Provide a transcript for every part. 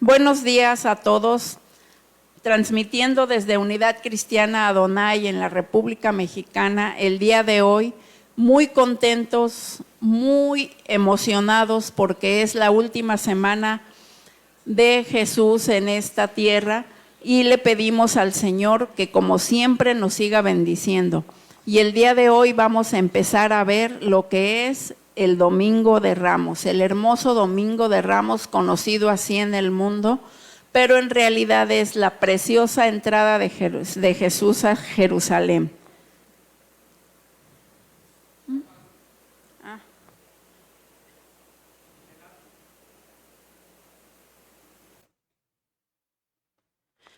Buenos días a todos, transmitiendo desde Unidad Cristiana Adonai en la República Mexicana el día de hoy, muy contentos, muy emocionados porque es la última semana de Jesús en esta tierra y le pedimos al Señor que como siempre nos siga bendiciendo. Y el día de hoy vamos a empezar a ver lo que es el Domingo de Ramos, el hermoso Domingo de Ramos conocido así en el mundo, pero en realidad es la preciosa entrada de Jesús a Jerusalén.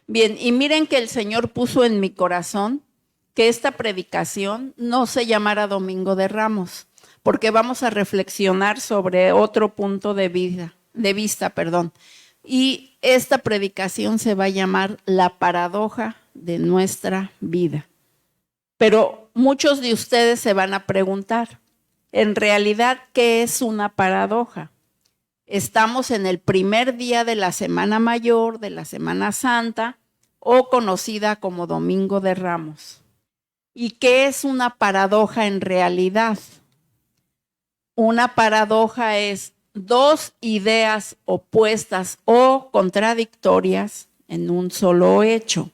Bien, y miren que el Señor puso en mi corazón que esta predicación no se llamara Domingo de Ramos, porque vamos a reflexionar sobre otro punto de vista. Y esta predicación se va a llamar La paradoja de nuestra vida. Pero muchos de ustedes se van a preguntar, en realidad, ¿qué es una paradoja? Estamos en el primer día de la Semana Mayor, de la Semana Santa, o conocida como Domingo de Ramos. ¿Y qué es una paradoja en realidad? Una paradoja es dos ideas opuestas o contradictorias en un solo hecho.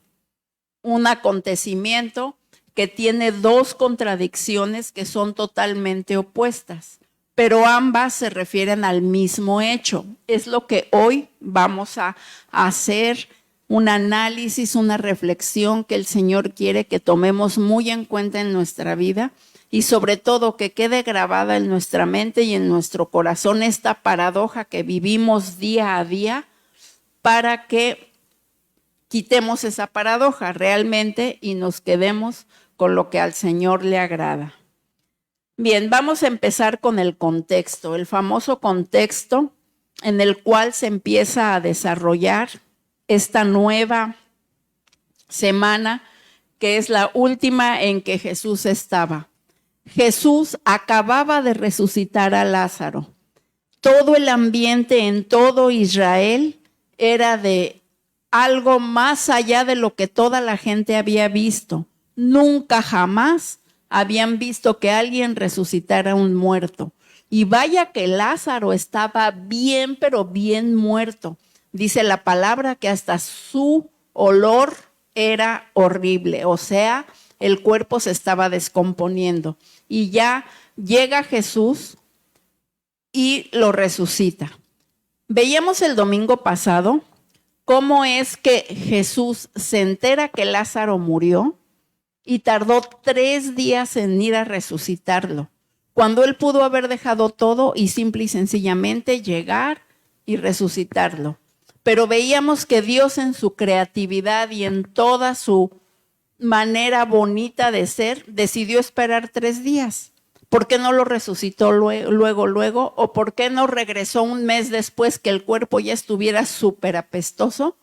Un acontecimiento que tiene dos contradicciones que son totalmente opuestas, pero ambas se refieren al mismo hecho. Es lo que hoy vamos a hacer, un análisis, una reflexión que el Señor quiere que tomemos muy en cuenta en nuestra vida y sobre todo que quede grabada en nuestra mente y en nuestro corazón esta paradoja que vivimos día a día para que quitemos esa paradoja realmente y nos quedemos con lo que al Señor le agrada. Bien, vamos a empezar con el contexto, el famoso contexto en el cual se empieza a desarrollar esta nueva semana que es la última en que Jesús estaba. Jesús acababa de resucitar a Lázaro. Todo el ambiente en todo Israel era de algo más allá de lo que toda la gente había visto. Nunca jamás habían visto que alguien resucitara a un muerto. Y vaya que Lázaro estaba bien, pero bien muerto. Dice la palabra que hasta su olor era horrible, o sea, el cuerpo se estaba descomponiendo. Y ya llega Jesús y lo resucita. Veíamos el domingo pasado cómo es que Jesús se entera que Lázaro murió y tardó 3 días en ir a resucitarlo, cuando él pudo haber dejado todo y simple y sencillamente llegar y resucitarlo. Pero veíamos que Dios en su creatividad y en toda su manera bonita de ser, decidió esperar 3 días. ¿Por qué no lo resucitó luego? ¿O por qué no regresó un mes después que el cuerpo ya estuviera súper apestoso?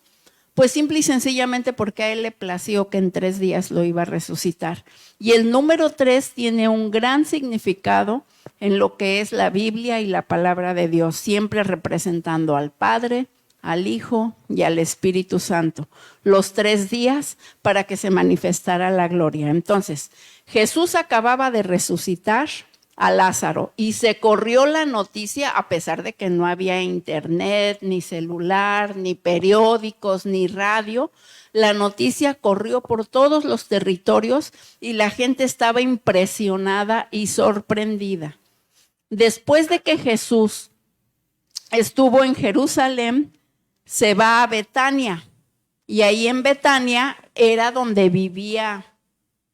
Pues simple y sencillamente porque a él le plació que en 3 días lo iba a resucitar. Y el número 3 tiene un gran significado en lo que es la Biblia y la palabra de Dios, siempre representando al Padre, al Hijo y al Espíritu Santo, los 3 días para que se manifestara la gloria. Entonces, Jesús acababa de resucitar a Lázaro y se corrió la noticia, a pesar de que no había internet, ni celular, ni periódicos, ni radio. La noticia corrió por todos los territorios y la gente estaba impresionada y sorprendida. Después de que Jesús estuvo en Jerusalén, se va a Betania y ahí en Betania era donde vivía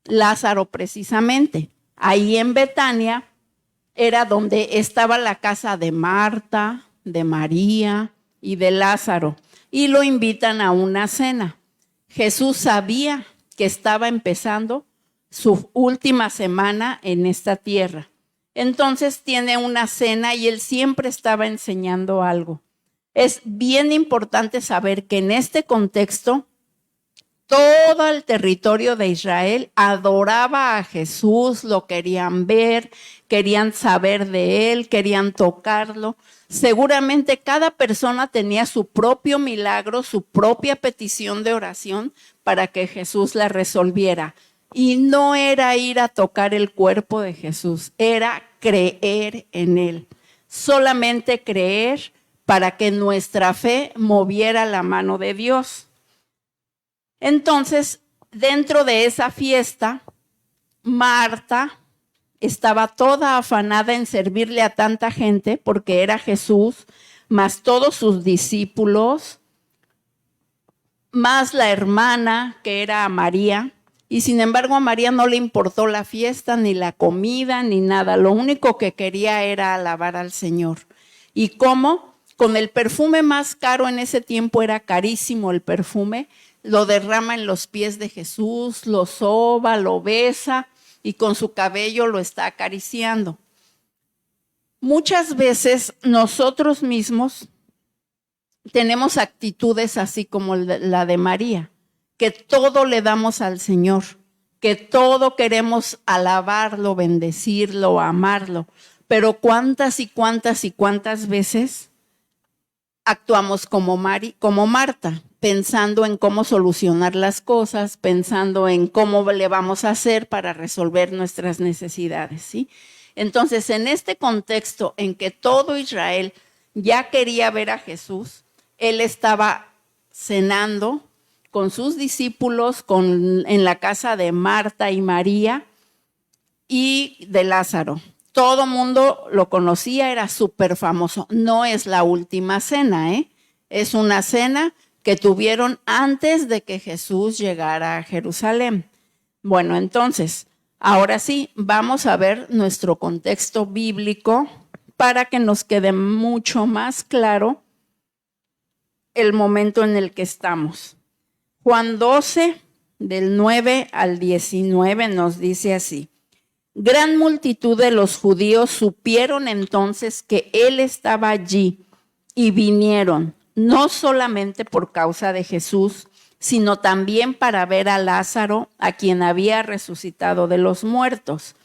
Lázaro precisamente. Ahí en Betania era donde estaba la casa de Marta, de María y de Lázaro y lo invitan a una cena. Jesús sabía que estaba empezando su última semana en esta tierra. Entonces tiene una cena y él siempre estaba enseñando algo. Es bien importante saber que en este contexto todo el territorio de Israel adoraba a Jesús, lo querían ver, querían saber de él, querían tocarlo. Seguramente cada persona tenía su propio milagro, su propia petición de oración para que Jesús la resolviera. Y no era ir a tocar el cuerpo de Jesús, era creer en él. Solamente creer para que nuestra fe moviera la mano de Dios. Entonces, dentro de esa fiesta, Marta estaba toda afanada en servirle a tanta gente porque era Jesús, más todos sus discípulos, más la hermana que era María. Y sin embargo a María no le importó la fiesta, ni la comida, ni nada. Lo único que quería era alabar al Señor. ¿Y cómo? Con el perfume más caro en ese tiempo, era carísimo el perfume, lo derrama en los pies de Jesús, lo soba, lo besa y con su cabello lo está acariciando. Muchas veces nosotros mismos tenemos actitudes así como la de María, que todo le damos al Señor, que todo queremos alabarlo, bendecirlo, amarlo, pero cuántas y cuántas y cuántas veces actuamos como Marta, pensando en cómo solucionar las cosas, pensando en cómo le vamos a hacer para resolver nuestras necesidades, ¿sí? Entonces, en este contexto en que todo Israel ya quería ver a Jesús, él estaba cenando con sus discípulos en la casa de Marta y María y de Lázaro. Todo mundo lo conocía, era súper famoso. No es la última cena, es una cena que tuvieron antes de que Jesús llegara a Jerusalén. Bueno, entonces, ahora sí, vamos a ver nuestro contexto bíblico para que nos quede mucho más claro el momento en el que estamos. Juan 12, del 9 al 19, nos dice así. Gran multitud de los judíos supieron entonces que él estaba allí y vinieron, no solamente por causa de Jesús, sino también para ver a Lázaro, a quien había resucitado de los muertos.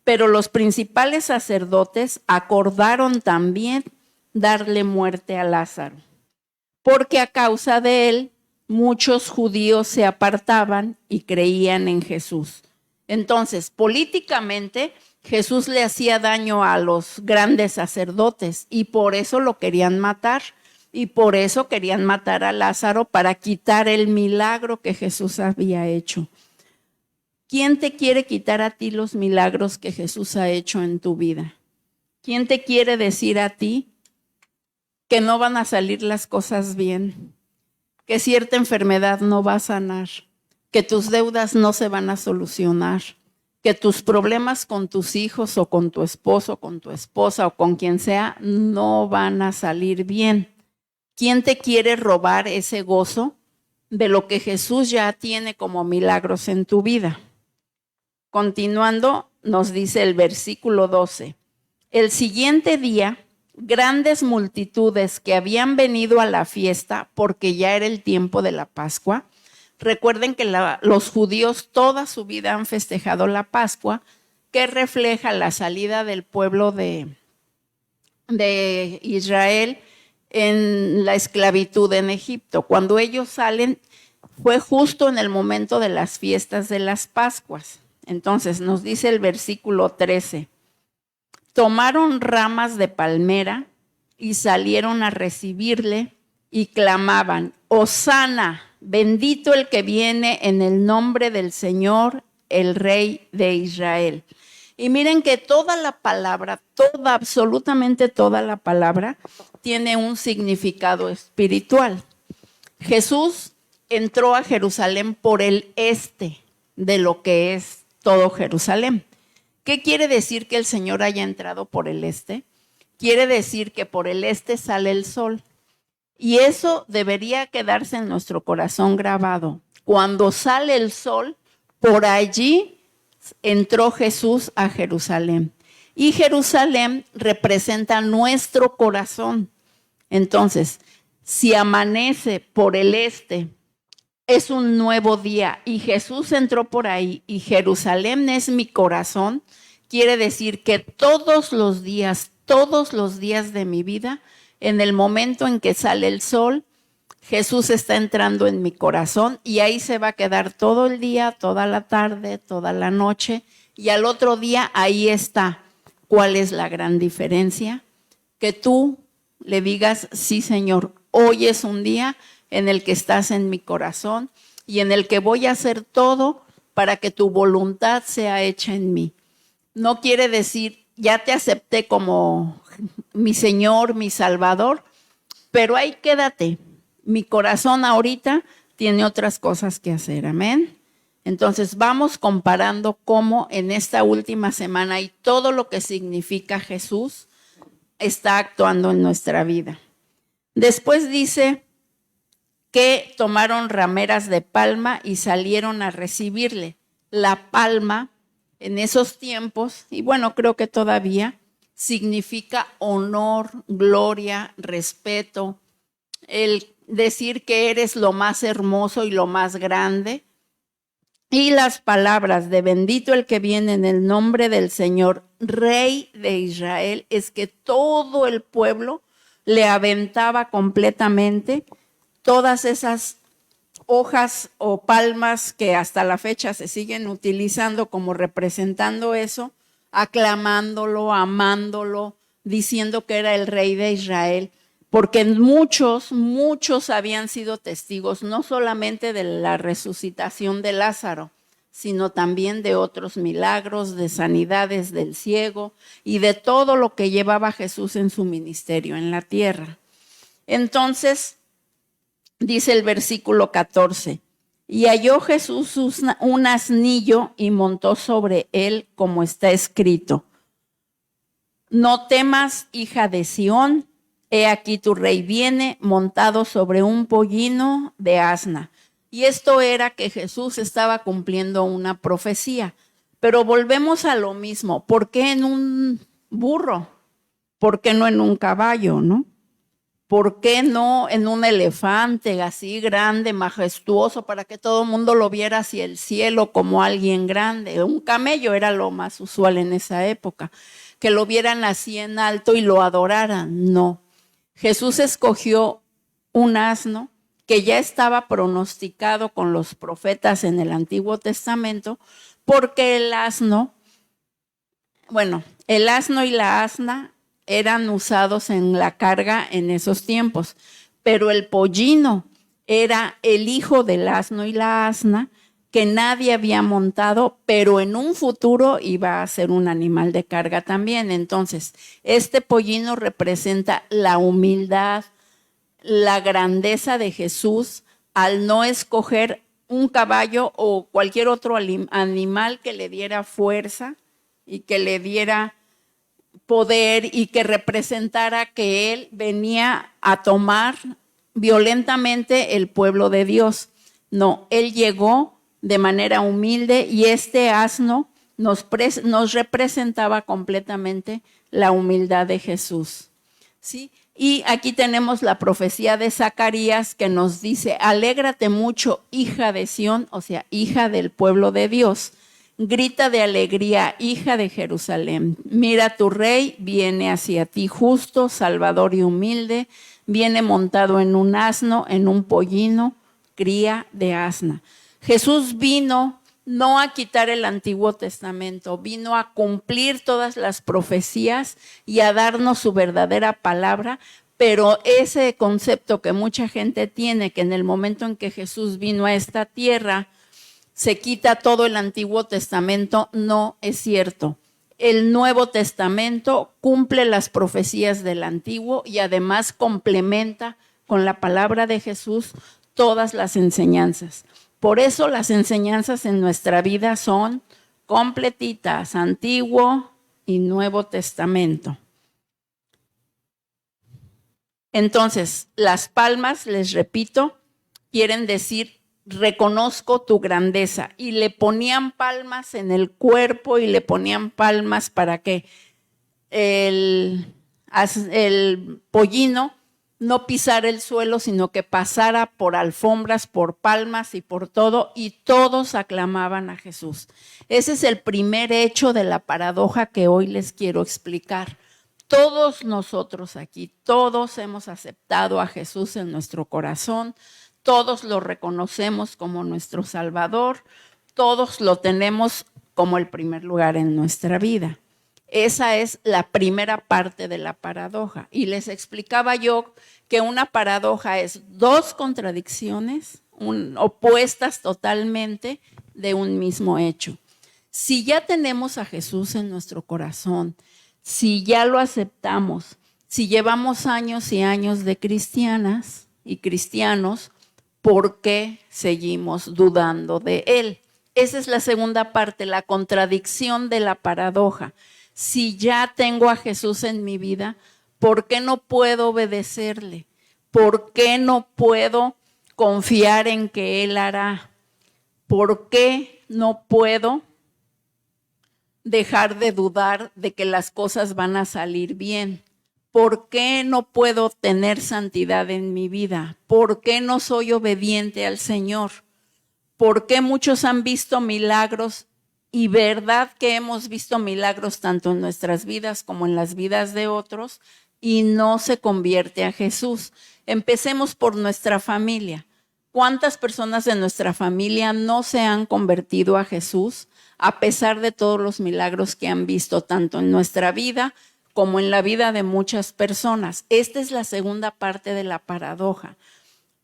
Pero los principales sacerdotes acordaron también darle muerte a Lázaro, porque a causa de él muchos judíos se apartaban y creían en Jesús. Entonces, políticamente, Jesús le hacía daño a los grandes sacerdotes y por eso lo querían matar. Y por eso querían matar a Lázaro para quitar el milagro que Jesús había hecho. ¿Quién te quiere quitar a ti los milagros que Jesús ha hecho en tu vida? ¿Quién te quiere decir a ti que no van a salir las cosas bien? Que cierta enfermedad no va a sanar, que tus deudas no se van a solucionar, que tus problemas con tus hijos o con tu esposo, con tu esposa o con quien sea no van a salir bien. ¿Quién te quiere robar ese gozo de lo que Jesús ya tiene como milagros en tu vida? Continuando, nos dice el versículo 12. El siguiente día, grandes multitudes que habían venido a la fiesta, porque ya era el tiempo de la Pascua. Recuerden que los judíos toda su vida han festejado la Pascua, que refleja la salida del pueblo de Israel en la esclavitud en Egipto. Cuando ellos salen, fue justo en el momento de las fiestas de las Pascuas. Entonces nos dice el versículo 13. Tomaron ramas de palmera y salieron a recibirle y clamaban, Hosana, bendito el que viene en el nombre del Señor, el Rey de Israel. Y miren que toda la palabra, absolutamente toda la palabra, tiene un significado espiritual. Jesús entró a Jerusalén por el este de lo que es todo Jerusalén. ¿Qué quiere decir que el Señor haya entrado por el este? Quiere decir que por el este sale el sol. Y eso debería quedarse en nuestro corazón grabado. Cuando sale el sol, por allí entró Jesús a Jerusalén. Y Jerusalén representa nuestro corazón. Entonces, si amanece por el este es un nuevo día y Jesús entró por ahí y Jerusalén es mi corazón, quiere decir que todos los días de mi vida, en el momento en que sale el sol, Jesús está entrando en mi corazón y ahí se va a quedar todo el día, toda la tarde, toda la noche y al otro día ahí está. ¿Cuál es la gran diferencia? Que tú le digas, sí, Señor, hoy es un día en el que estás en mi corazón y en el que voy a hacer todo para que tu voluntad sea hecha en mí. No quiere decir, ya te acepté como mi Señor, mi Salvador, pero ahí quédate. Mi corazón ahorita tiene otras cosas que hacer, amén. Entonces vamos comparando cómo en esta última semana y todo lo que significa Jesús está actuando en nuestra vida. Después dice que tomaron rameras de palma y salieron a recibirle. La palma en esos tiempos, y bueno, creo que todavía, significa honor, gloria, respeto, el decir que eres lo más hermoso y lo más grande. Y las palabras de bendito el que viene en el nombre del Señor, Rey de Israel, es que todo el pueblo le aventaba completamente todas esas hojas o palmas que hasta la fecha se siguen utilizando como representando eso, aclamándolo, amándolo, diciendo que era el Rey de Israel, porque muchos habían sido testigos no solamente de la resucitación de Lázaro, sino también de otros milagros, de sanidades del ciego y de todo lo que llevaba Jesús en su ministerio en la tierra. Entonces, dice el versículo 14, y halló Jesús un asnillo y montó sobre él, como está escrito: no temas, hija de Sión, he aquí tu rey viene montado sobre un pollino de asna. Y esto era que Jesús estaba cumpliendo una profecía. Pero volvemos a lo mismo. ¿Por qué en un burro? ¿Por qué no en un caballo, no? ¿Por qué no en un elefante así grande, majestuoso, para que todo el mundo lo viera hacia el cielo como alguien grande? Un camello era lo más usual en esa época, que lo vieran así en alto y lo adoraran. No. Jesús escogió un asno que ya estaba pronosticado con los profetas en el Antiguo Testamento, porque el asno y la asna eran usados en la carga en esos tiempos, pero el pollino era el hijo del asno y la asna que nadie había montado, pero en un futuro iba a ser un animal de carga también. Entonces, este pollino representa la humildad, la grandeza de Jesús al no escoger un caballo o cualquier otro animal que le diera fuerza y que le diera poder y que representara que él venía a tomar violentamente el pueblo de Dios. No, él llegó de manera humilde y este asno nos representaba completamente la humildad de Jesús. ¿Sí? Y aquí tenemos la profecía de Zacarías que nos dice: alégrate mucho, hija de Sión, o sea, hija del pueblo de Dios. Grita de alegría, hija de Jerusalén. Mira, tu rey viene hacia ti, justo, salvador y humilde. Viene montado en un asno, en un pollino, cría de asna. Jesús vino no a quitar el Antiguo Testamento, vino a cumplir todas las profecías y a darnos su verdadera palabra, pero ese concepto que mucha gente tiene, que en el momento en que Jesús vino a esta tierra, se quita todo el Antiguo Testamento, no es cierto. El Nuevo Testamento cumple las profecías del Antiguo y además complementa con la palabra de Jesús todas las enseñanzas. Por eso las enseñanzas en nuestra vida son completitas, Antiguo y Nuevo Testamento. Entonces, las palmas, les repito, quieren decir reconozco tu grandeza, y le ponían palmas en el cuerpo y le ponían palmas para que el pollino no pisara el suelo, sino que pasara por alfombras, por palmas y por todo, y todos aclamaban a Jesús. Ese es el primer hecho de la paradoja que hoy les quiero explicar. Todos nosotros aquí, todos hemos aceptado a Jesús en nuestro corazón, todos lo reconocemos como nuestro Salvador, todos lo tenemos como el primer lugar en nuestra vida. Esa es la primera parte de la paradoja. Y les explicaba yo que una paradoja es dos contradicciones opuestas totalmente de un mismo hecho. Si ya tenemos a Jesús en nuestro corazón, si ya lo aceptamos, si llevamos años y años de cristianas y cristianos, ¿por qué seguimos dudando de Él? Esa es la segunda parte, la contradicción de la paradoja. Si ya tengo a Jesús en mi vida, ¿por qué no puedo obedecerle? ¿Por qué no puedo confiar en que Él hará? ¿Por qué no puedo dejar de dudar de que las cosas van a salir bien? ¿Por qué no puedo tener santidad en mi vida? ¿Por qué no soy obediente al Señor? ¿Por qué muchos han visto milagros? Y verdad que hemos visto milagros tanto en nuestras vidas como en las vidas de otros y no se convierte a Jesús. Empecemos por nuestra familia. ¿Cuántas personas de nuestra familia no se han convertido a Jesús a pesar de todos los milagros que han visto tanto en nuestra vida como en la vida de muchas personas? Esta es la segunda parte de la paradoja.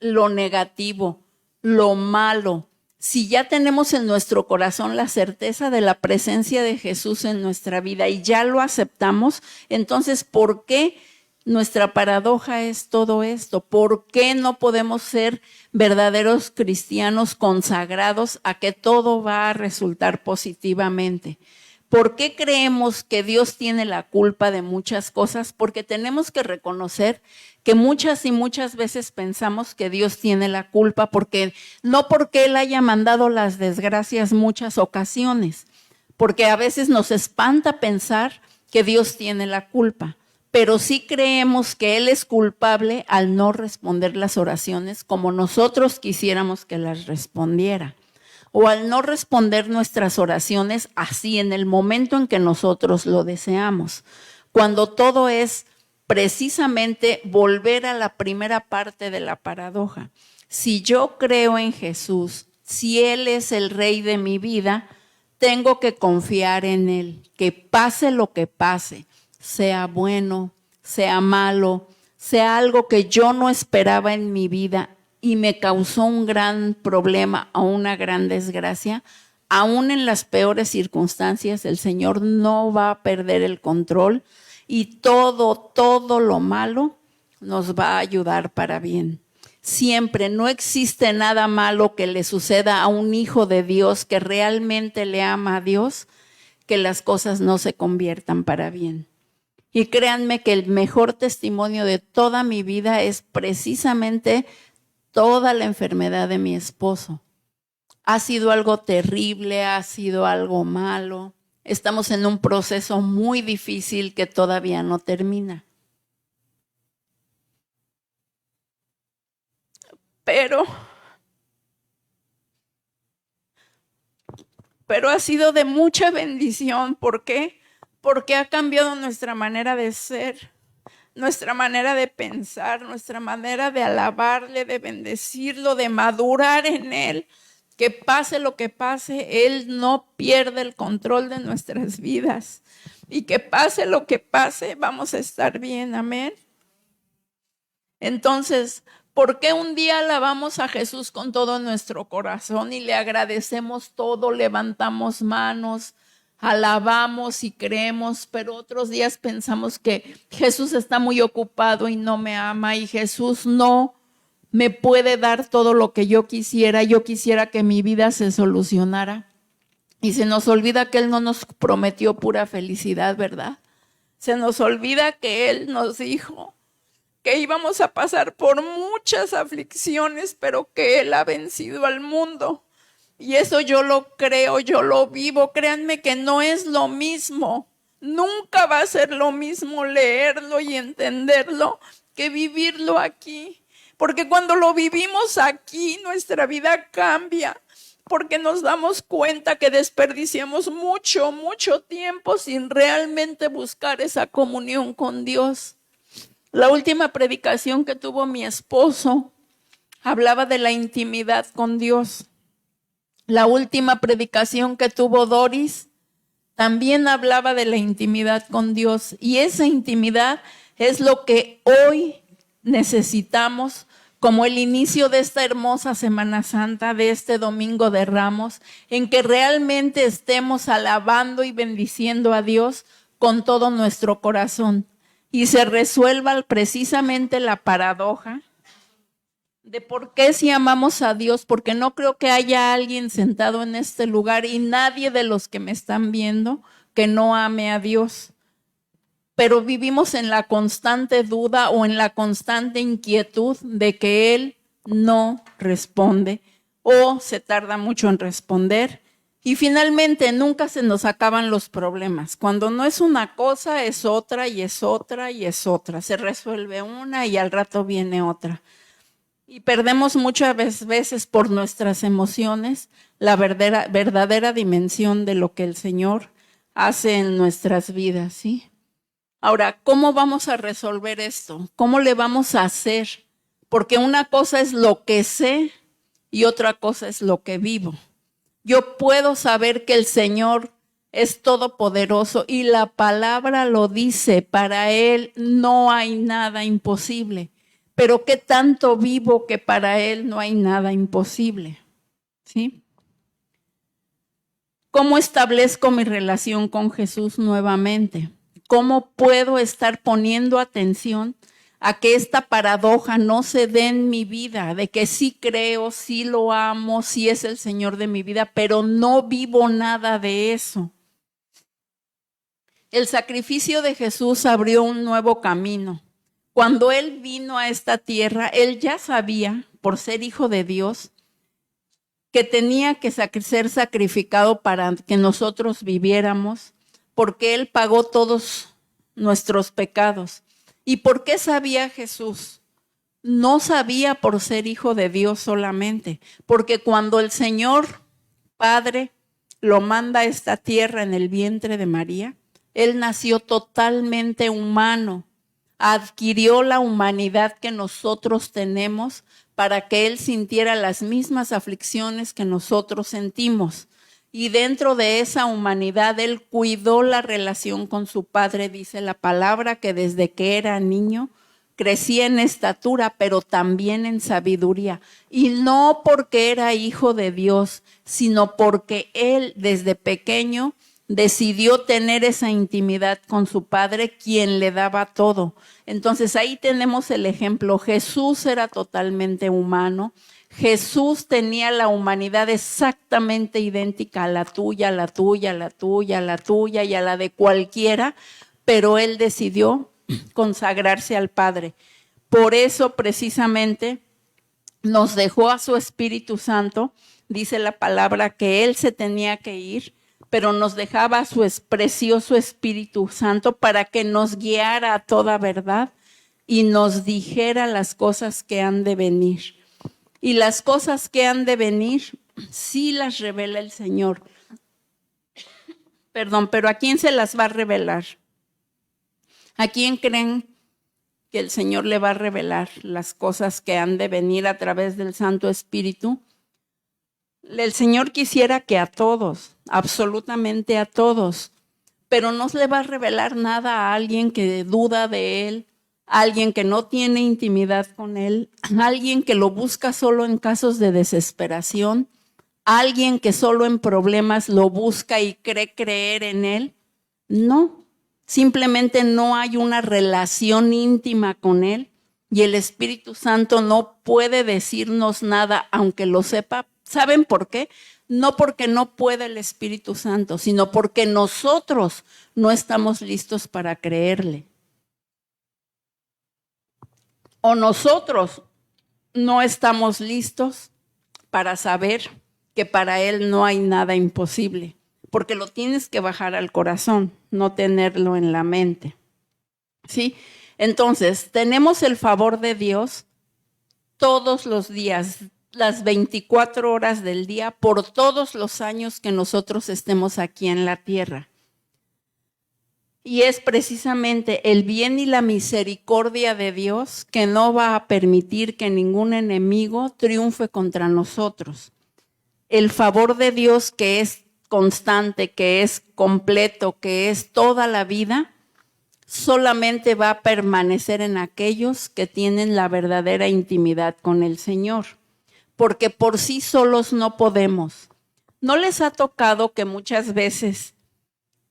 Lo negativo, lo malo. Si ya tenemos en nuestro corazón la certeza de la presencia de Jesús en nuestra vida y ya lo aceptamos, entonces, ¿por qué nuestra paradoja es todo esto? ¿Por qué no podemos ser verdaderos cristianos consagrados a que todo va a resultar positivamente? ¿Por qué creemos que Dios tiene la culpa de muchas cosas? Porque tenemos que reconocer que muchas y muchas veces pensamos que Dios tiene la culpa, no porque Él haya mandado las desgracias muchas ocasiones, porque a veces nos espanta pensar que Dios tiene la culpa, pero sí creemos que Él es culpable al no responder las oraciones como nosotros quisiéramos que las respondiera, o al no responder nuestras oraciones así en el momento en que nosotros lo deseamos, cuando todo es precisamente volver a la primera parte de la paradoja. Si yo creo en Jesús, si Él es el Rey de mi vida, tengo que confiar en Él, que pase lo que pase, sea bueno, sea malo, sea algo que yo no esperaba en mi vida y me causó un gran problema o una gran desgracia, aún en las peores circunstancias, el Señor no va a perder el control y todo lo malo nos va a ayudar para bien. Siempre, no existe nada malo que le suceda a un hijo de Dios que realmente le ama a Dios, que las cosas no se conviertan para bien. Y créanme que el mejor testimonio de toda mi vida es precisamente toda la enfermedad de mi esposo. Ha sido algo terrible, ha sido algo malo. Estamos en un proceso muy difícil que todavía no termina. Pero ha sido de mucha bendición. ¿Por qué? Porque ha cambiado nuestra manera de ser, nuestra manera de pensar, nuestra manera de alabarle, de bendecirlo, de madurar en Él. Que pase lo que pase, Él no pierde el control de nuestras vidas. Y que pase lo que pase, vamos a estar bien, amén. Entonces, ¿por qué un día alabamos a Jesús con todo nuestro corazón y le agradecemos todo, levantamos manos, alabamos y creemos, pero otros días pensamos que Jesús está muy ocupado y no me ama y Jesús no me puede dar todo lo que yo quisiera que mi vida se solucionara? Y se nos olvida que Él no nos prometió pura felicidad, ¿verdad? Se nos olvida que Él nos dijo que íbamos a pasar por muchas aflicciones, pero que Él ha vencido al mundo. Y eso yo lo creo, yo lo vivo. Créanme que no es lo mismo. Nunca va a ser lo mismo leerlo y entenderlo que vivirlo aquí, porque cuando lo vivimos aquí, nuestra vida cambia, porque nos damos cuenta que desperdiciamos mucho, mucho tiempo sin realmente buscar esa comunión con Dios. La última predicación que tuvo mi esposo hablaba de la intimidad con Dios. La última predicación que tuvo Doris también hablaba de la intimidad con Dios. Y esa intimidad es lo que hoy necesitamos como el inicio de esta hermosa Semana Santa, de este Domingo de Ramos, en que realmente estemos alabando y bendiciendo a Dios con todo nuestro corazón. Y se resuelva precisamente la paradoja de por qué si amamos a Dios, porque no creo que haya alguien sentado en este lugar y nadie de los que me están viendo que no ame a Dios. Pero vivimos en la constante duda o en la constante inquietud de que Él no responde o se tarda mucho en responder. Y finalmente nunca se nos acaban los problemas. Cuando no es una cosa, es otra y es otra y es otra. Se resuelve una y al rato viene otra. Y perdemos muchas veces por nuestras emociones la verdadera dimensión de lo que el Señor hace en nuestras vidas, ¿sí? Ahora, ¿cómo vamos a resolver esto? ¿Cómo le vamos a hacer? Porque una cosa es lo que sé y otra cosa es lo que vivo. Yo puedo saber que el Señor es todopoderoso y la palabra lo dice, para Él no hay nada imposible. Pero ¿qué tanto vivo que para Él no hay nada imposible? ¿Sí? ¿Cómo establezco mi relación con Jesús nuevamente? ¿Cómo puedo estar poniendo atención a que esta paradoja no se dé en mi vida, de que sí creo, sí lo amo, sí es el Señor de mi vida, pero no vivo nada de eso? El sacrificio de Jesús abrió un nuevo camino. Cuando Él vino a esta tierra, Él ya sabía, por ser hijo de Dios, que tenía que ser sacrificado para que nosotros viviéramos, porque Él pagó todos nuestros pecados. ¿Y por qué sabía Jesús? No sabía por ser hijo de Dios solamente, porque cuando el Señor Padre lo manda a esta tierra en el vientre de María, Él nació totalmente humano, adquirió la humanidad que nosotros tenemos para que Él sintiera las mismas aflicciones que nosotros sentimos. Y dentro de esa humanidad, Él cuidó la relación con su Padre, dice la palabra, que desde que era niño crecía en estatura, pero también en sabiduría. Y no porque era hijo de Dios, sino porque Él desde pequeño decidió tener esa intimidad con su Padre, quien le daba todo. Entonces ahí tenemos el ejemplo. Jesús era totalmente humano. Jesús tenía la humanidad exactamente idéntica a la tuya, a la tuya, a la tuya, a la tuya y a la de cualquiera, pero Él decidió consagrarse al Padre. Por eso precisamente nos dejó a su Espíritu Santo. Dice la palabra que Él se tenía que ir, pero nos dejaba a su precioso Espíritu Santo para que nos guiara a toda verdad y nos dijera las cosas que han de venir. Y las cosas que han de venir, sí las revela el Señor. Perdón, pero ¿a quién se las va a revelar? ¿A quién creen que el Señor le va a revelar las cosas que han de venir a través del Santo Espíritu? El Señor quisiera que a todos, absolutamente a todos, pero no le va a revelar nada a alguien que duda de Él, a alguien que no tiene intimidad con Él, a alguien que lo busca solo en casos de desesperación, a alguien que solo en problemas lo busca y cree creer en Él. No, simplemente no hay una relación íntima con Él y el Espíritu Santo no puede decirnos nada, aunque lo sepa. ¿Saben por qué? No porque no pueda el Espíritu Santo, sino porque nosotros no estamos listos para creerle. O nosotros no estamos listos para saber que para Él no hay nada imposible, porque lo tienes que bajar al corazón, no tenerlo en la mente. ¿Sí? Entonces, tenemos el favor de Dios todos los días, las 24 horas del día, por todos los años que nosotros estemos aquí en la tierra. Y es precisamente el bien y la misericordia de Dios que no va a permitir que ningún enemigo triunfe contra nosotros. El favor de Dios, que es constante, que es completo, que es toda la vida, solamente va a permanecer en aquellos que tienen la verdadera intimidad con el Señor, porque por sí solos no podemos. ¿No les ha tocado que muchas veces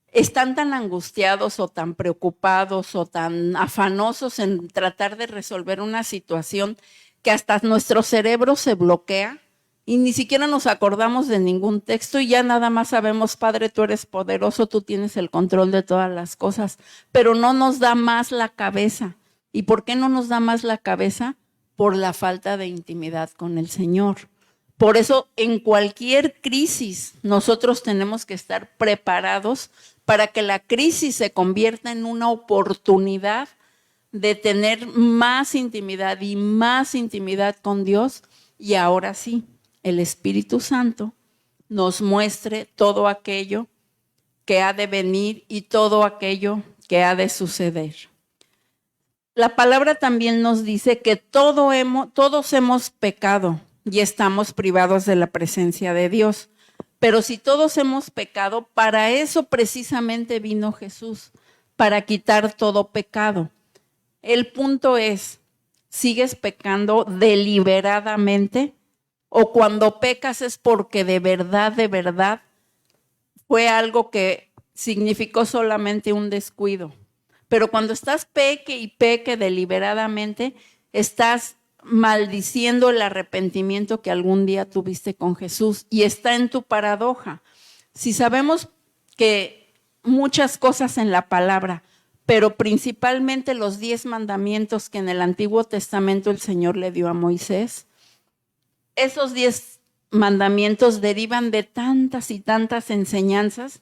están tan angustiados o tan preocupados o tan afanosos en tratar de resolver una situación que hasta nuestro cerebro se bloquea y ni siquiera nos acordamos de ningún texto y ya nada más sabemos, Padre, tú eres poderoso, tú tienes el control de todas las cosas, pero no nos da más la cabeza? ¿Y por qué no nos da más la cabeza? Por la falta de intimidad con el Señor. Por eso, en cualquier crisis, nosotros tenemos que estar preparados para que la crisis se convierta en una oportunidad de tener más intimidad y más intimidad con Dios. Y ahora sí, el Espíritu Santo nos muestre todo aquello que ha de venir y todo aquello que ha de suceder. La palabra también nos dice que todos hemos pecado y estamos privados de la presencia de Dios. Pero si todos hemos pecado, para eso precisamente vino Jesús, para quitar todo pecado. El punto es, ¿sigues pecando deliberadamente? ¿O cuando pecas es porque de verdad, fue algo que significó solamente un descuido? Pero cuando estás peque y peque deliberadamente, estás maldiciendo el arrepentimiento que algún día tuviste con Jesús y está en tu paradoja. Si sabemos que muchas cosas en la palabra, pero principalmente los 10 mandamientos que en el Antiguo Testamento el Señor le dio a Moisés, esos 10 mandamientos derivan de tantas y tantas enseñanzas,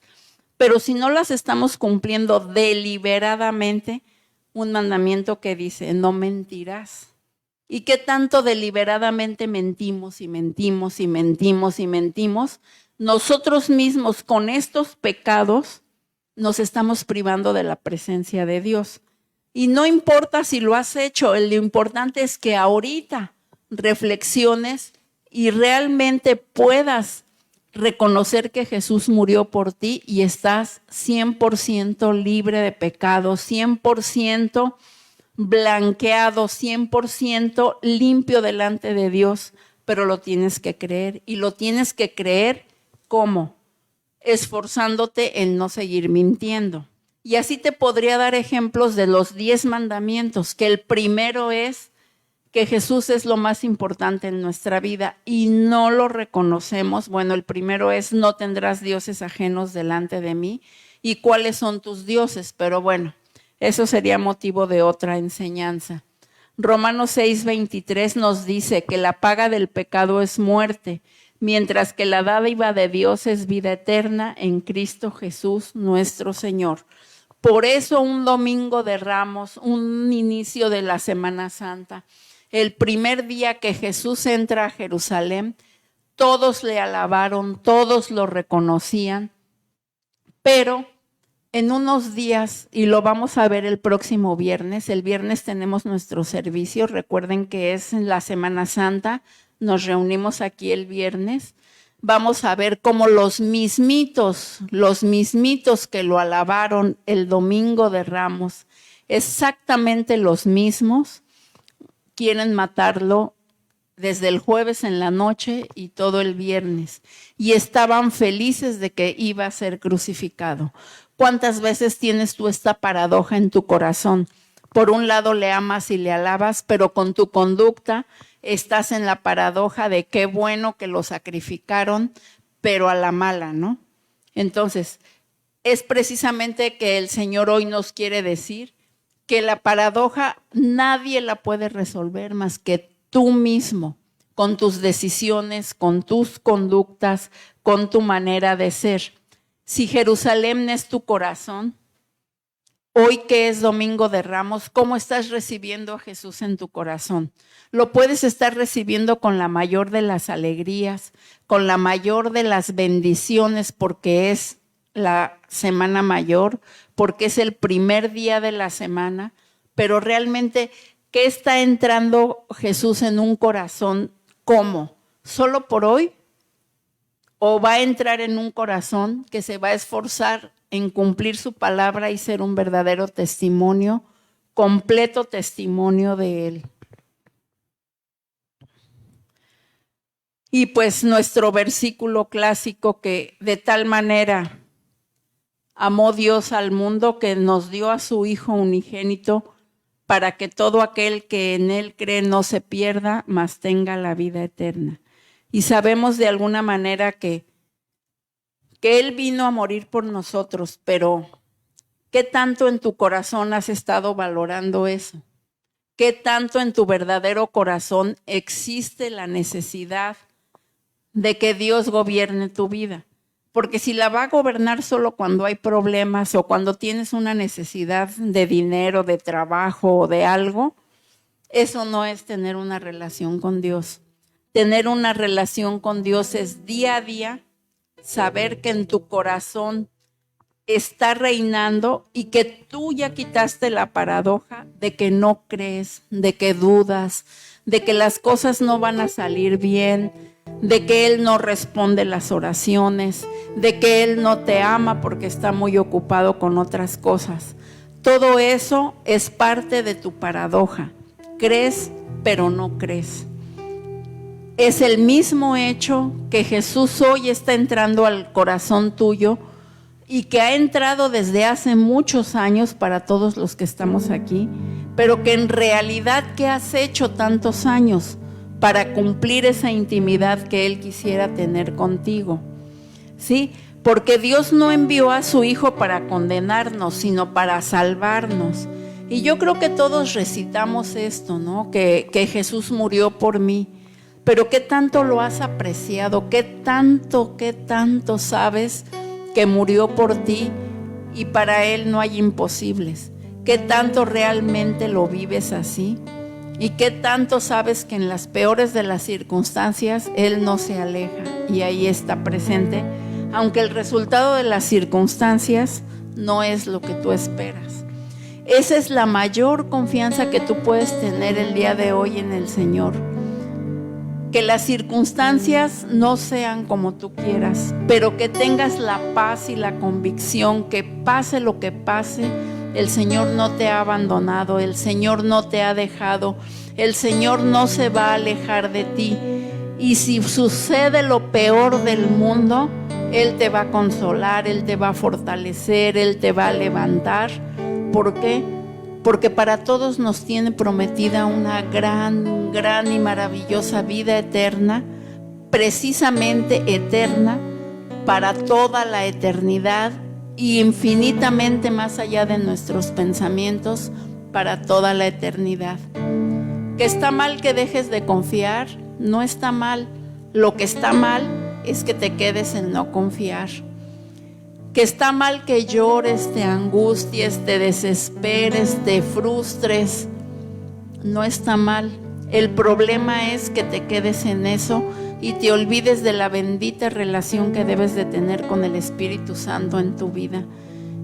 pero si no las estamos cumpliendo deliberadamente, un mandamiento que dice, no mentirás. ¿Y qué tanto deliberadamente mentimos y mentimos y mentimos y mentimos? Nosotros mismos con estos pecados nos estamos privando de la presencia de Dios. Y no importa si lo has hecho, lo importante es que ahorita reflexiones y realmente puedas reconocer que Jesús murió por ti y estás 100% libre de pecado, 100% blanqueado, 100% limpio delante de Dios, pero lo tienes que creer. Y lo tienes que creer ¿cómo? Esforzándote en no seguir mintiendo. Y así te podría dar ejemplos de los 10 mandamientos, que el primero es que Jesús es lo más importante en nuestra vida y no lo reconocemos. Bueno, el primero es no tendrás dioses ajenos delante de mí. ¿Y cuáles son tus dioses? Pero bueno, eso sería motivo de otra enseñanza. Romanos 6:23 nos dice que la paga del pecado es muerte, mientras que la dádiva de Dios es vida eterna en Cristo Jesús nuestro Señor. Por eso un domingo de Ramos, un inicio de la Semana Santa, el primer día que Jesús entra a Jerusalén, todos le alabaron, todos lo reconocían, pero en unos días, y lo vamos a ver el próximo viernes, el viernes tenemos nuestro servicio, recuerden que es en la Semana Santa, nos reunimos aquí el viernes, vamos a ver cómo los mismitos que lo alabaron el domingo de Ramos, exactamente los mismos, quieren matarlo desde el jueves en la noche y todo el viernes, y estaban felices de que iba a ser crucificado. ¿Cuántas veces tienes tú esta paradoja en tu corazón? Por un lado le amas y le alabas, pero con tu conducta estás en la paradoja de qué bueno que lo sacrificaron, pero a la mala, ¿no? Entonces, es precisamente que el Señor hoy nos quiere decir que la paradoja nadie la puede resolver más que tú mismo, con tus decisiones, con tus conductas, con tu manera de ser. Si Jerusalén es tu corazón, Hoy que es Domingo de Ramos, ¿cómo estás recibiendo a Jesús en tu corazón? Lo puedes estar recibiendo con la mayor de las alegrías, con la mayor de las bendiciones, porque es la semana mayor, porque es el primer día de la semana, pero realmente, ¿qué está entrando Jesús en un corazón? ¿Cómo? ¿Solo por hoy? ¿O va a entrar en un corazón que se va a esforzar en cumplir su palabra y ser un verdadero testimonio, completo testimonio de Él? Y pues nuestro versículo clásico, que de tal manera amó Dios al mundo que nos dio a su Hijo unigénito, para que todo aquel que en Él cree no se pierda, mas tenga la vida eterna. Y sabemos de alguna manera que Él vino a morir por nosotros, pero ¿qué tanto en tu corazón has estado valorando eso? ¿Qué tanto en tu verdadero corazón existe la necesidad de que Dios gobierne tu vida? Porque si la va a gobernar solo cuando hay problemas o cuando tienes una necesidad de dinero, de trabajo o de algo, eso no es tener una relación con Dios. Tener una relación con Dios es día a día saber que en tu corazón está reinando y que tú ya quitaste la paradoja de que no crees, de que dudas, de que las cosas no van a salir bien, de que Él no responde las oraciones, de que Él no te ama porque está muy ocupado con otras cosas. Todo eso es parte de tu paradoja. Crees, pero no crees. Es el mismo hecho que Jesús hoy está entrando al corazón tuyo y que ha entrado desde hace muchos años para todos los que estamos aquí, pero que en realidad, ¿qué has hecho tantos años para cumplir esa intimidad que Él quisiera tener contigo? ¿Sí? Porque Dios no envió a su Hijo para condenarnos, sino para salvarnos. Y yo creo que todos recitamos esto, ¿no? Que Jesús murió por mí. Pero ¿qué tanto lo has apreciado? ¿Qué tanto sabes que murió por ti y para Él no hay imposibles? ¿Qué tanto realmente lo vives así? ¿Y qué tanto sabes que en las peores de las circunstancias Él no se aleja y ahí está presente, aunque el resultado de las circunstancias no es lo que tú esperas? Esa es la mayor confianza que tú puedes tener el día de hoy en el Señor. Que las circunstancias no sean como tú quieras, pero que tengas la paz y la convicción que pase lo que pase, el Señor no te ha abandonado, el Señor no te ha dejado, el Señor no se va a alejar de ti. Y si sucede lo peor del mundo, Él te va a consolar, Él te va a fortalecer, Él te va a levantar. ¿Por qué? Porque para todos nos tiene prometida una gran y maravillosa vida eterna, precisamente eterna, para toda la eternidad y infinitamente más allá de nuestros pensamientos, para toda la eternidad. ¿Que está mal que dejes de confiar? No está mal. Lo que está mal es que te quedes en no confiar. Que está mal que llores, te angusties, te desesperes, te frustres. No está mal. El problema es que te quedes en eso y te olvides de la bendita relación que debes de tener con el Espíritu Santo en tu vida.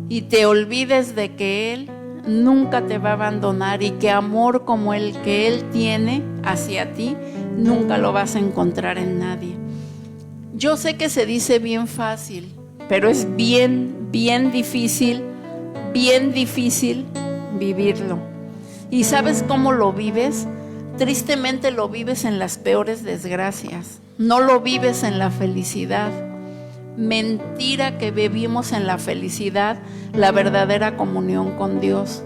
Y te olvides de que Él nunca te va a abandonar y que amor como el que Él tiene hacia ti, nunca lo vas a encontrar en nadie. Yo sé que se dice bien fácil, pero es bien difícil vivirlo. ¿Y sabes cómo lo vives? Tristemente lo vives en las peores desgracias. No lo vives en la felicidad. Mentira que vivimos en la felicidad, la verdadera comunión con Dios.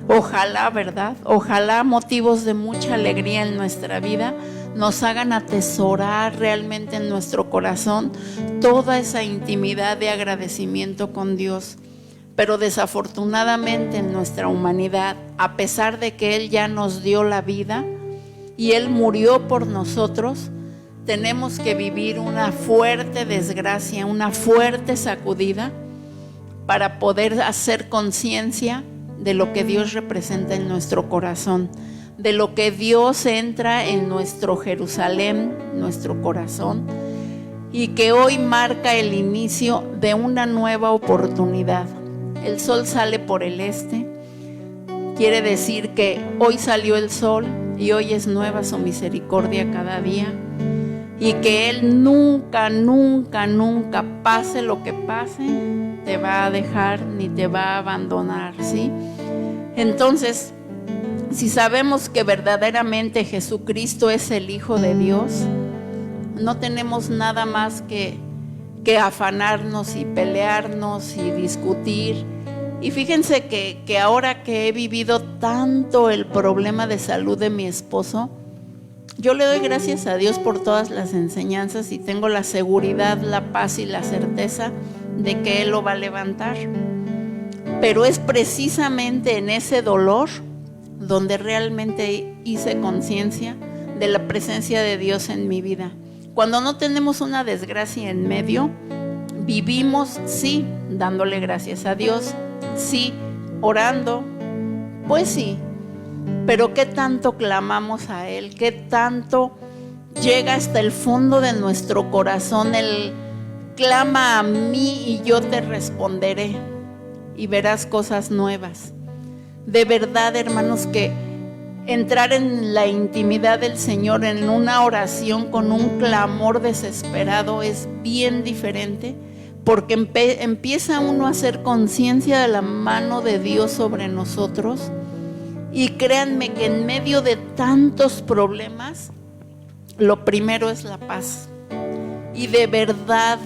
Ojalá, ¿verdad? Ojalá motivos de mucha alegría en nuestra vida nos hagan atesorar realmente en nuestro corazón toda esa intimidad de agradecimiento con Dios. Pero desafortunadamente en nuestra humanidad, a pesar de que Él ya nos dio la vida y Él murió por nosotros, tenemos que vivir una fuerte desgracia, una fuerte sacudida para poder hacer conciencia de lo que Dios representa en nuestro corazón, de lo que Dios entra en nuestro Jerusalén, nuestro corazón, y que hoy marca el inicio de una nueva oportunidad. El sol sale por el este, quiere decir que hoy salió el sol y hoy es nueva su misericordia cada día, y que Él nunca, nunca, nunca, pase lo que pase, te va a dejar ni te va a abandonar, ¿sí? Entonces, si sabemos que verdaderamente Jesucristo es el Hijo de Dios, no tenemos nada más que afanarnos y pelearnos y discutir. Y fíjense que ahora que he vivido tanto el problema de salud de mi esposo, yo le doy gracias a Dios por todas las enseñanzas y tengo la seguridad, la paz y la certeza de que Él lo va a levantar. Pero es precisamente en ese dolor donde realmente hice conciencia de la presencia de Dios en mi vida. Cuando no tenemos una desgracia en medio, vivimos, sí, dándole gracias a Dios, sí, orando, pues sí, pero ¿qué tanto clamamos a Él? ¿Qué tanto llega hasta el fondo de nuestro corazón? Él clama a mí y yo te responderé y verás cosas nuevas. De verdad, hermanos, que entrar en la intimidad del Señor en una oración con un clamor desesperado es bien diferente, porque empieza uno a hacer conciencia de la mano de Dios sobre nosotros. Y créanme que en medio de tantos problemas, lo primero es la paz. Y de verdad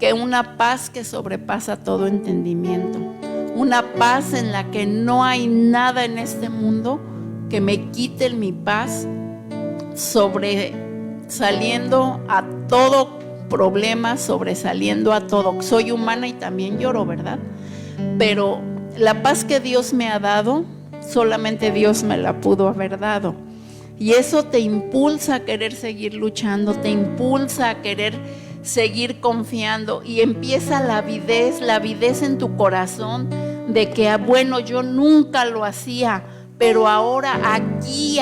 que una paz que sobrepasa todo entendimiento. Una paz en la que no hay nada en este mundo que me quite mi paz, sobresaliendo a todo problema, sobresaliendo a todo. Soy humana y también lloro, ¿verdad? Pero la paz que Dios me ha dado, solamente Dios me la pudo haber dado. Y eso te impulsa a querer seguir luchando, te impulsa a querer seguir confiando, y empieza la avidez en tu corazón de que, bueno, yo nunca lo hacía, pero ahora aquí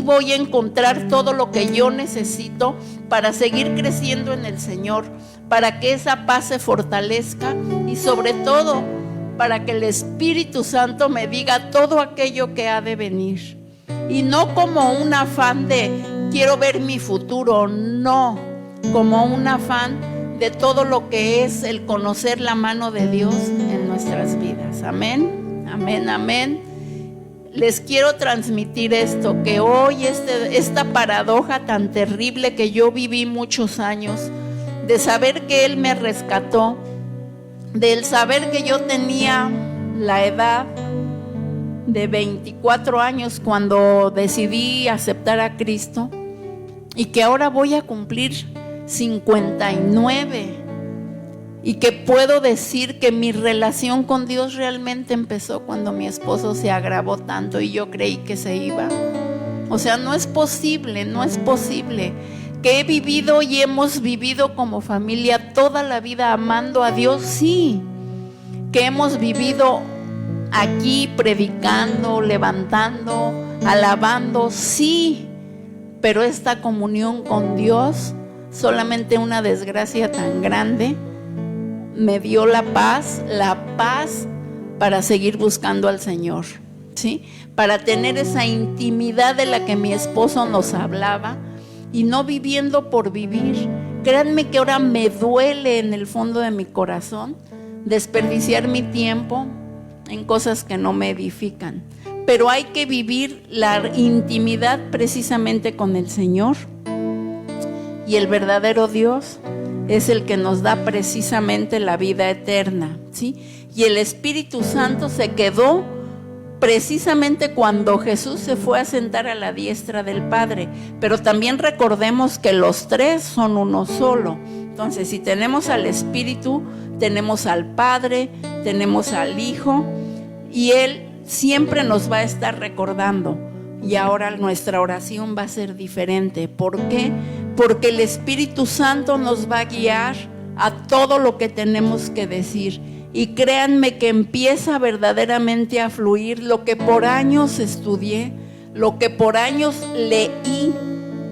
voy a encontrar todo lo que yo necesito para seguir creciendo en el Señor, para que esa paz se fortalezca y sobre todo para que el Espíritu Santo me diga todo aquello que ha de venir. Y no como un afán de quiero ver mi futuro, no, como un afán de todo lo que es el conocer la mano de Dios en nuestras vidas. Amén, amén, amén. Les quiero transmitir esto, que hoy esta paradoja tan terrible que yo viví muchos años, de saber que Él me rescató, del saber que yo tenía la edad de 24 años cuando decidí aceptar a Cristo, y que ahora voy a cumplir 59, y que puedo decir que mi relación con Dios realmente empezó cuando mi esposo se agravó tanto y yo creí que se iba. O sea, no es posible que he vivido y hemos vivido como familia toda la vida amando a Dios, sí, que hemos vivido aquí predicando, levantando, alabando, sí, pero esta comunión con Dios, solamente una desgracia tan grande me dio la paz para seguir buscando al Señor, ¿sí? Para tener esa intimidad de la que mi esposo nos hablaba y no viviendo por vivir. Créanme que ahora me duele en el fondo de mi corazón desperdiciar mi tiempo en cosas que no me edifican, pero hay que vivir la intimidad precisamente con el Señor, y el verdadero Dios es el que nos da precisamente la vida eterna, ¿sí? Y el Espíritu Santo se quedó precisamente cuando Jesús se fue a sentar a la diestra del Padre, pero también recordemos que los tres son uno solo. Entonces, si tenemos al Espíritu, tenemos al Padre, tenemos al Hijo, y Él siempre nos va a estar recordando. Y ahora nuestra oración va a ser diferente. ¿Por qué? Porque el Espíritu Santo nos va a guiar a todo lo que tenemos que decir. Y créanme que empieza verdaderamente a fluir lo que por años estudié, lo que por años leí,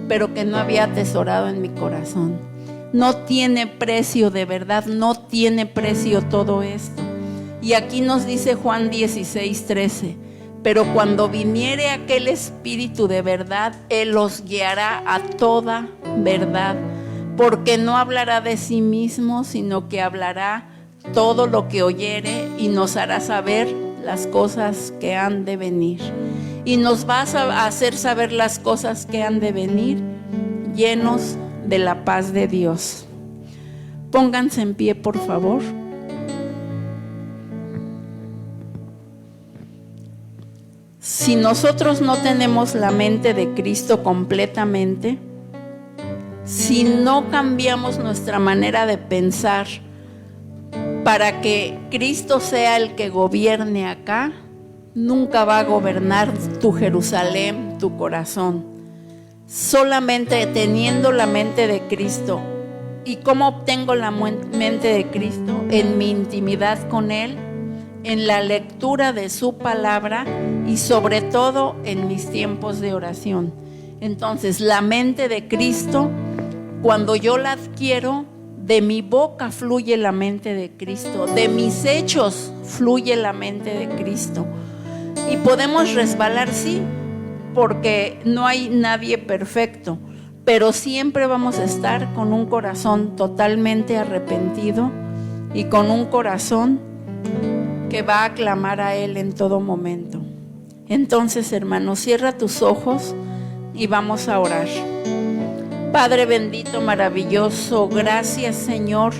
pero que no había atesorado en mi corazón. No tiene precio, de verdad, no tiene precio todo esto. Y aquí nos dice Juan 16:13, pero cuando viniere aquel Espíritu de verdad, Él los guiará a toda verdad, porque no hablará de sí mismo, sino que hablará todo lo que oyere y nos hará saber las cosas que han de venir. Y nos va a hacer saber las cosas que han de venir, llenos de la paz de Dios. Pónganse en pie, por favor. Si nosotros no tenemos la mente de Cristo completamente, si no cambiamos nuestra manera de pensar para que Cristo sea el que gobierne acá, nunca va a gobernar tu Jerusalén, tu corazón. Solamente teniendo la mente de Cristo. ¿Y cómo obtengo la mente de Cristo? En mi intimidad con Él, en la lectura de su palabra y sobre todo en mis tiempos de oración. Entonces, la mente de Cristo, cuando yo la adquiero, de mi boca fluye la mente de Cristo, de mis hechos fluye la mente de Cristo. Y podemos resbalar, sí, porque no hay nadie perfecto, pero siempre vamos a estar con un corazón totalmente arrepentido y con un corazón que va a clamar a Él en todo momento. Entonces, hermano, cierra tus ojos y vamos a orar. Padre bendito, maravilloso, gracias, Señor,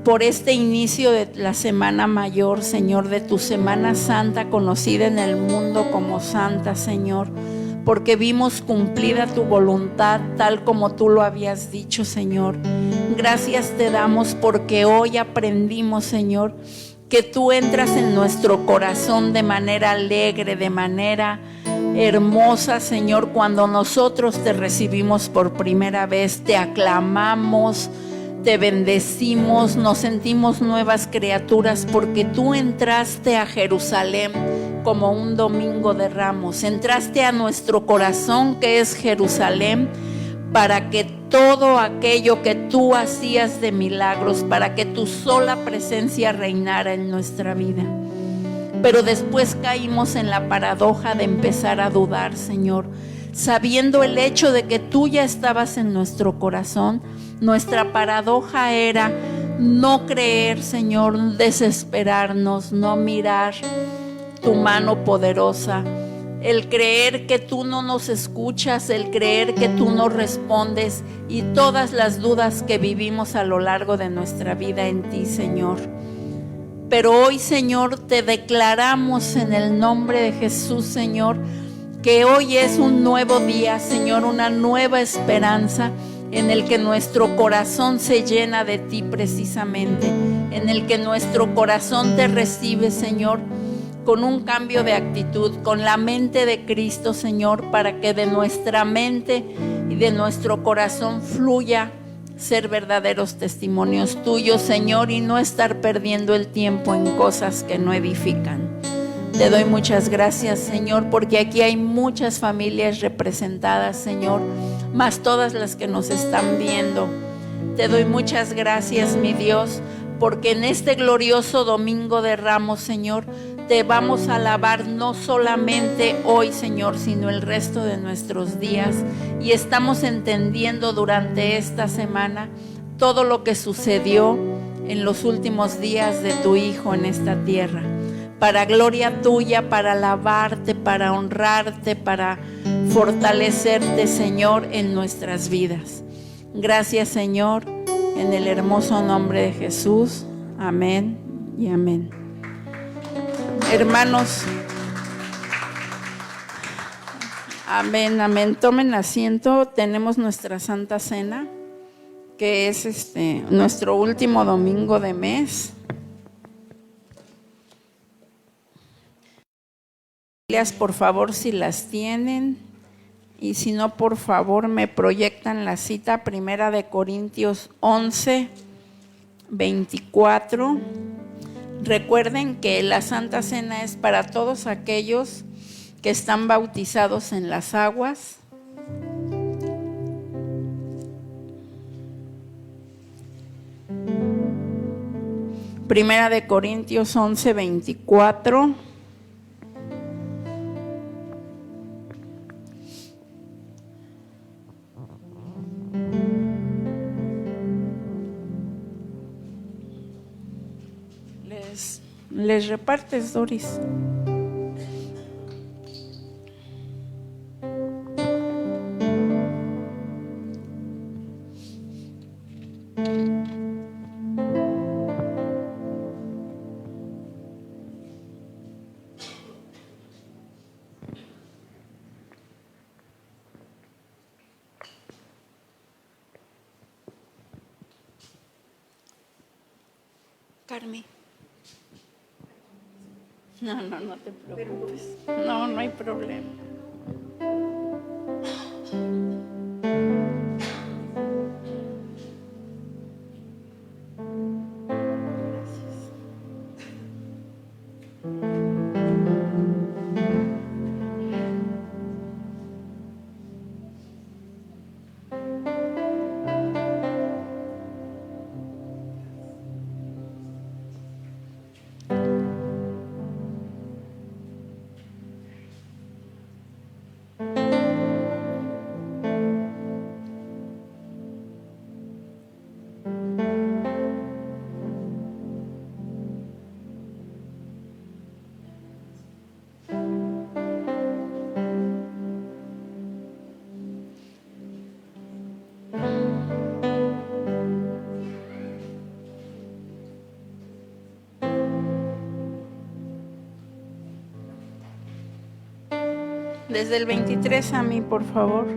por este inicio de la Semana Mayor, Señor, de tu Semana Santa, conocida en el mundo como Santa, Señor, porque vimos cumplida tu voluntad tal como tú lo habías dicho, Señor. Gracias te damos porque hoy aprendimos, Señor, que tú entras en nuestro corazón de manera alegre, de manera hermosa, Señor, cuando nosotros te recibimos por primera vez, te aclamamos, te bendecimos, nos sentimos nuevas criaturas porque tú entraste a Jerusalén como un domingo de Ramos, entraste a nuestro corazón que es Jerusalén para que todo aquello que tú hacías de milagros, para que tu sola presencia reinara en nuestra vida. Pero después caímos en la paradoja de empezar a dudar, Señor, sabiendo el hecho de que tú ya estabas en nuestro corazón. Nuestra paradoja era no creer, Señor, desesperarnos, no mirar tu mano poderosa, el creer que tú no nos escuchas, el creer que tú no respondes y todas las dudas que vivimos a lo largo de nuestra vida en ti, Señor. Pero hoy, Señor, te declaramos en el nombre de Jesús, Señor, que hoy es un nuevo día, Señor, una nueva esperanza en el que nuestro corazón se llena de ti precisamente, en el que nuestro corazón te recibe, Señor, con un cambio de actitud, con la mente de Cristo, Señor, para que de nuestra mente y de nuestro corazón fluya ser verdaderos testimonios tuyos, Señor, y no estar perdiendo el tiempo en cosas que no edifican. Te doy muchas gracias, Señor, porque aquí hay muchas familias representadas, Señor, más todas las que nos están viendo. Te doy muchas gracias, mi Dios, porque en este glorioso Domingo de Ramos, Señor, te vamos a alabar no solamente hoy, Señor, sino el resto de nuestros días. Y estamos entendiendo durante esta semana todo lo que sucedió en los últimos días de tu Hijo en esta tierra. Para gloria tuya, para alabarte, para honrarte, para fortalecerte, Señor, en nuestras vidas. Gracias, Señor, en el hermoso nombre de Jesús. Amén y amén. Hermanos, amén, amén. Tomen asiento. Tenemos nuestra Santa Cena, que es nuestro último domingo de mes. Por favor, si las tienen, y si no, por favor, me proyectan la cita, 1 Corintios 11, 24. Recuerden que la Santa Cena es para todos aquellos que están bautizados en las aguas. Primera de Corintios 11:24. Les repartes, Doris. Carmen. No te preocupes. No hay problema. Desde el 23 a mí, por favor.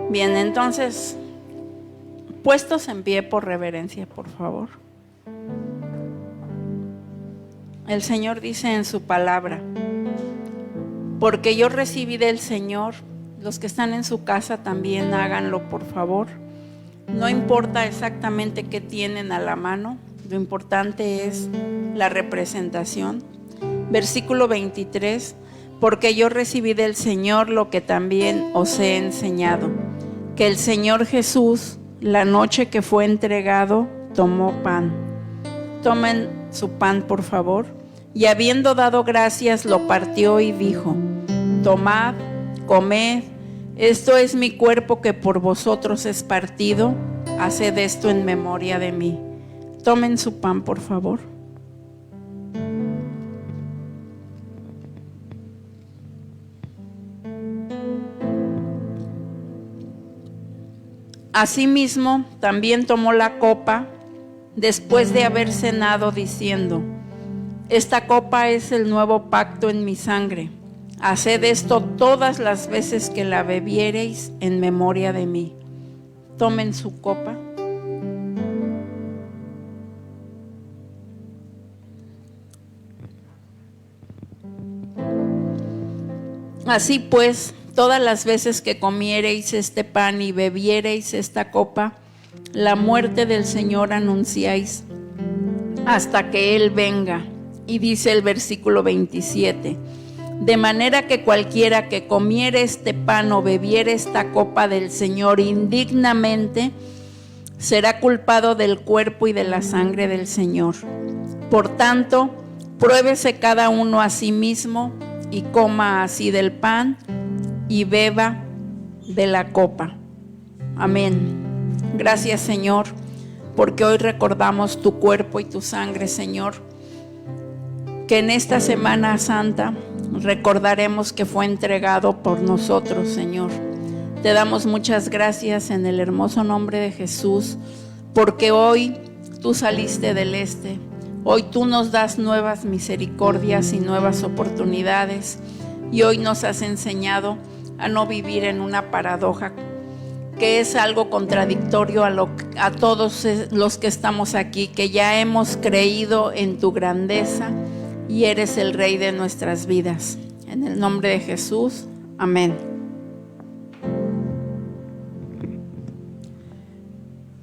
Bien, entonces, puestos en pie por reverencia, por favor. El Señor dice en su palabra: porque yo recibí del Señor. Los que están en su casa también háganlo, por favor. No importa exactamente qué tienen a la mano, lo importante es la representación. Versículo 23: porque yo recibí del Señor lo que también os he enseñado, que el Señor Jesús, la noche que fue entregado, tomó pan. Tomen su pan, por favor. Y habiendo dado gracias, lo partió y dijo: tomad, comed, esto es mi cuerpo que por vosotros es partido, haced esto en memoria de mí. Tomen su pan, por favor. Asimismo, también tomó la copa después de haber cenado, diciendo: esta copa es el nuevo pacto en mi sangre. Haced esto todas las veces que la bebiereis en memoria de mí. Tomen su copa. Así pues, todas las veces que comiereis este pan y bebiereis esta copa, la muerte del Señor anunciáis hasta que Él venga. Y dice el versículo 27: de manera que cualquiera que comiere este pan o bebiere esta copa del Señor indignamente, será culpado del cuerpo y de la sangre del Señor. Por tanto, pruébese cada uno a sí mismo y coma así del pan y beba de la copa. Amén. Gracias, Señor, porque hoy recordamos tu cuerpo y tu sangre, Señor, que en esta Semana Santa recordaremos que fue entregado por nosotros, Señor. Te damos muchas gracias en el hermoso nombre de Jesús, porque hoy tú saliste del este. Hoy tú nos das nuevas misericordias y nuevas oportunidades, y hoy nos has enseñado a no vivir en una paradoja, que es algo contradictorio a todos los que estamos aquí, que ya hemos creído en tu grandeza y eres el Rey de nuestras vidas. En el nombre de Jesús, amén.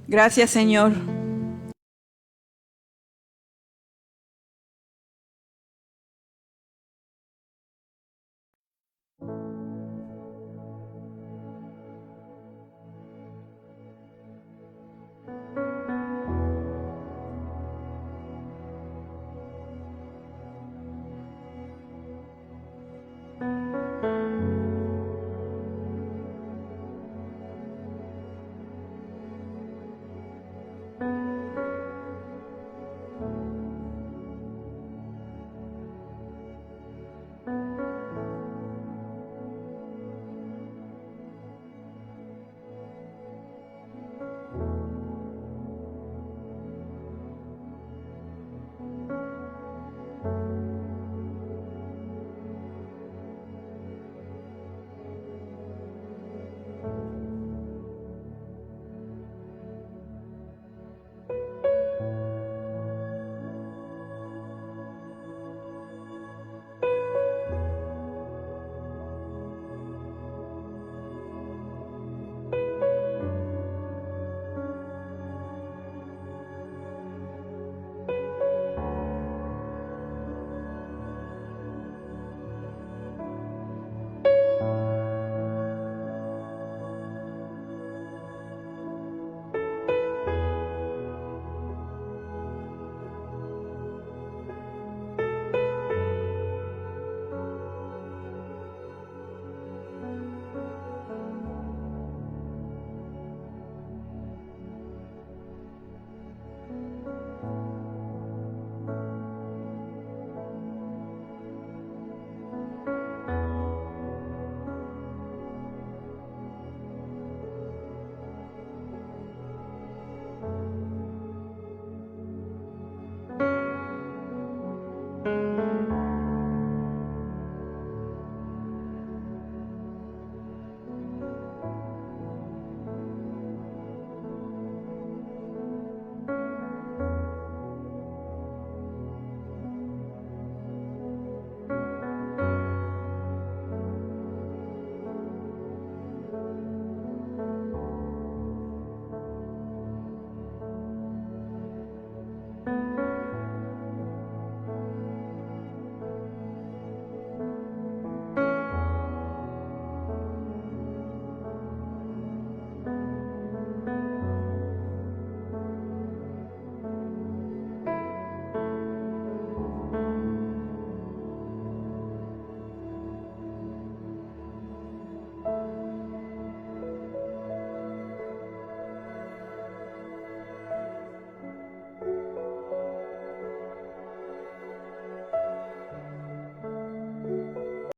Gracias, Señor.